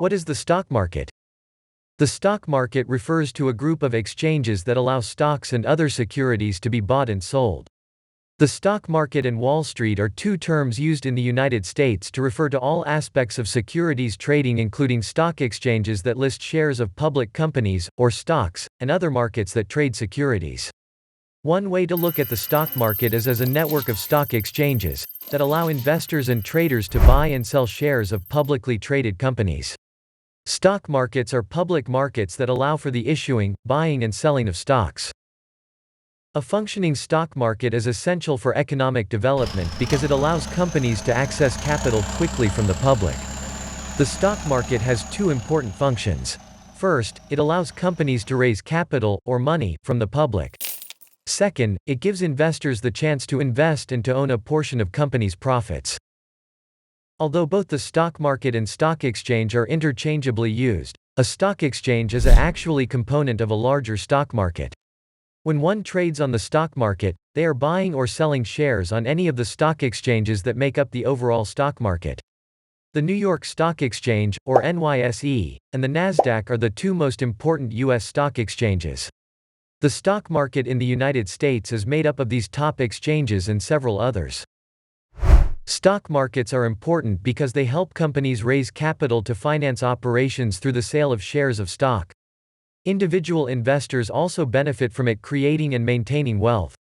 What is the stock market? The stock market refers to a group of exchanges that allow stocks and other securities to be bought and sold. The stock market and Wall Street are two terms used in the United States to refer to all aspects of securities trading, including stock exchanges that list shares of public companies, or stocks, and other markets that trade securities. One way to look at the stock market is as a network of stock exchanges that allow investors and traders to buy and sell shares of publicly traded companies. Stock markets are public markets that allow for the issuing, buying, and selling of stocks. A functioning stock market is essential for economic development because it allows companies to access capital quickly from the public. The stock market has two important functions. First, it allows companies to raise capital, or money, from the public. Second, it gives investors the chance to invest and to own a portion of companies' profits. Although both the stock market and stock exchange are interchangeably used, a stock exchange is actually a component of a larger stock market. When one trades on the stock market, they are buying or selling shares on any of the stock exchanges that make up the overall stock market. The New York Stock Exchange, or NYSE, and the Nasdaq are the two most important U.S. stock exchanges. The stock market in the United States is made up of these top exchanges and several others. Stock markets are important because they help companies raise capital to finance operations through the sale of shares of stock. Individual investors also benefit from it, creating and maintaining wealth.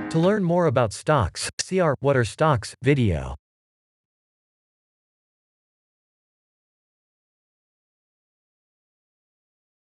To learn more about stocks, see our "What are Stocks" video.